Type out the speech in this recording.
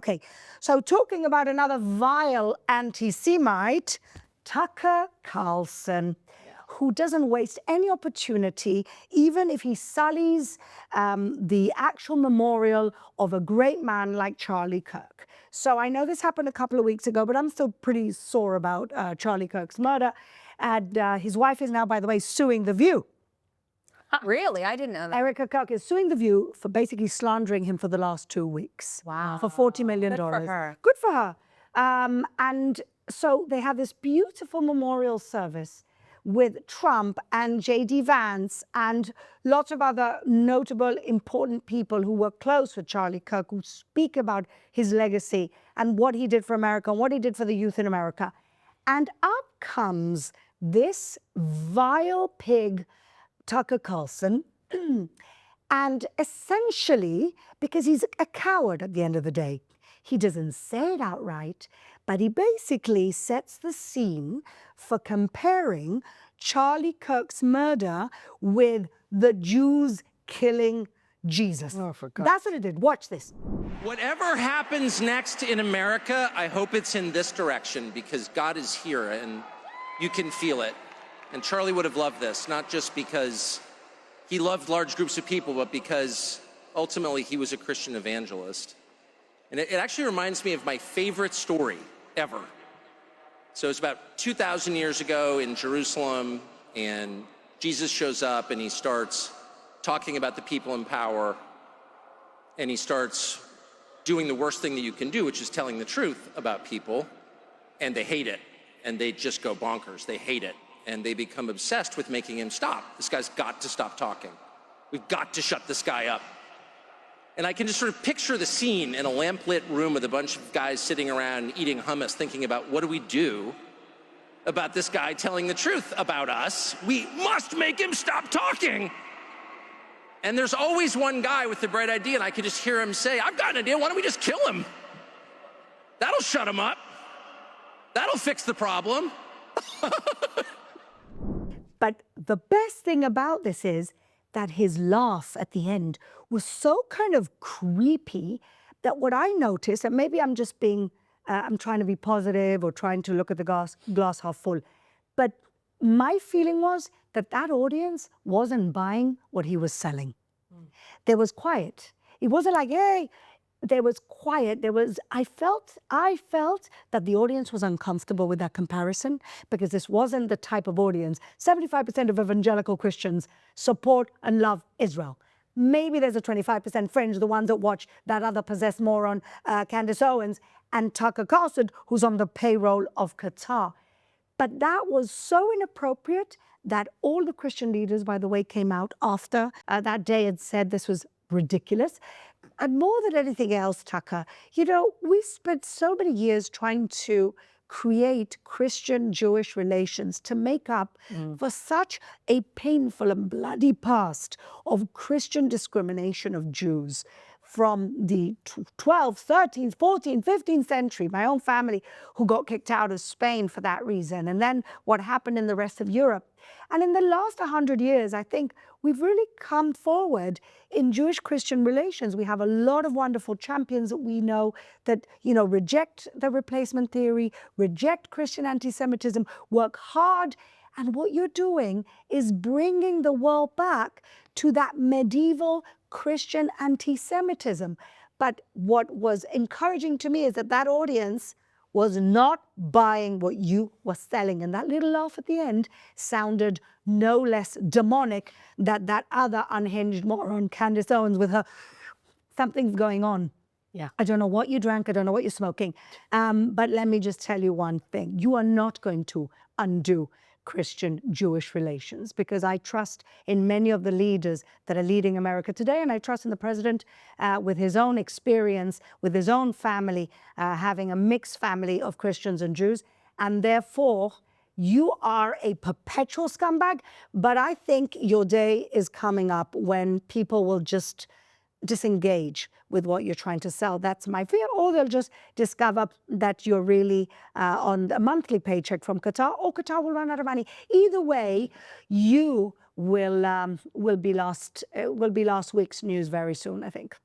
Okay, so talking about another vile anti-Semite, Tucker Carlson, who doesn't waste any opportunity, even if he sullies the actual memorial of a great man like Charlie Kirk. So I know this happened a couple of weeks ago, but I'm still pretty sore about Charlie Kirk's murder. And his wife is now, by the way, suing The View. Really? I didn't know that. Erica Kirk is suing The View for basically slandering him for the last 2 weeks. Wow. For $40 million. Good for her. Good for her. And so they have this beautiful memorial service with Trump and J.D. Vance and lots of other notable, important people who were close with Charlie Kirk, who speak about his legacy and what he did for America and what he did for the youth in America. And up comes this vile pig, Tucker Carlson, and essentially, because he's a coward at the end of the day, he doesn't say it outright, but he basically sets the scene for comparing Charlie Kirk's murder with the Jews killing Jesus. Oh, for God. That's what it did. Watch this. Whatever happens next in America, I hope it's in this direction, because God is here and you can feel it. And Charlie would have loved this, not just because he loved large groups of people, but because ultimately he was a Christian evangelist. And it actually reminds me of my favorite story ever. So it's about 2,000 years ago in Jerusalem, and Jesus shows up and he starts talking about the people in power, and he starts doing the worst thing that you can do, which is telling the truth about people, and they hate it, and they just go bonkers. They hate it, and they become obsessed with making him stop. This guy's got to stop talking. We've got to shut this guy up. And I can just sort of picture the scene in a lamplit room with a bunch of guys sitting around eating hummus, thinking about, what do we do about this guy telling the truth about us? We must make him stop talking. And there's always one guy with the bright idea, and I could just hear him say, I've got an idea, why don't we just kill him? That'll shut him up. That'll fix the problem. But the best thing about this is that his laugh at the end was so kind of creepy that what I noticed, and maybe I'm just being, I'm trying to be positive or trying to look at the glass half full, but my feeling was that that audience wasn't buying what he was selling. There was quiet. It wasn't like, hey, there was quiet. There was, I felt that the audience was uncomfortable with that comparison, because this wasn't the type of audience. 75% of evangelical Christians support and love Israel. Maybe there's a 25% fringe, the ones that watch that other possessed moron, Candace Owens, and Tucker Carlson, who's on the payroll of Qatar. But that was so inappropriate that all the Christian leaders, by the way, came out after that day and said this was ridiculous. And more than anything else, Tucker, you know, we spent so many years trying to create Christian-Jewish relations to make up for such a painful and bloody past of Christian discrimination of Jews from the 12th, 13th, 14th, 15th century, my own family who got kicked out of Spain for that reason, and then what happened in the rest of Europe. And in the last 100 years, I think we've really come forward in Jewish-Christian relations. We have a lot of wonderful champions that we know that, you know, reject the replacement theory, reject Christian anti-Semitism, work hard. And what you're doing is bringing the world back to that medieval Christian anti-Semitism. But what was encouraging to me is that that audience was not buying what you were selling. And that little laugh at the end sounded no less demonic than that other unhinged moron, Candace Owens, with her, something's going on. Yeah. I don't know what you drank, I don't know what you're smoking. But let me just tell you one thing. You are not going to undo Christian-Jewish relations, because I trust in many of the leaders that are leading America today, and I trust in the president with his own experience, with his own family, having a mixed family of Christians and Jews, and therefore you are a perpetual scumbag. But I think your day is coming up when people will just disengage with what you're trying to sell. That's my fear. Or they'll just discover that you're really on a monthly paycheck from Qatar, or Qatar will run out of money. Either way, you will be last week's news very soon, I think.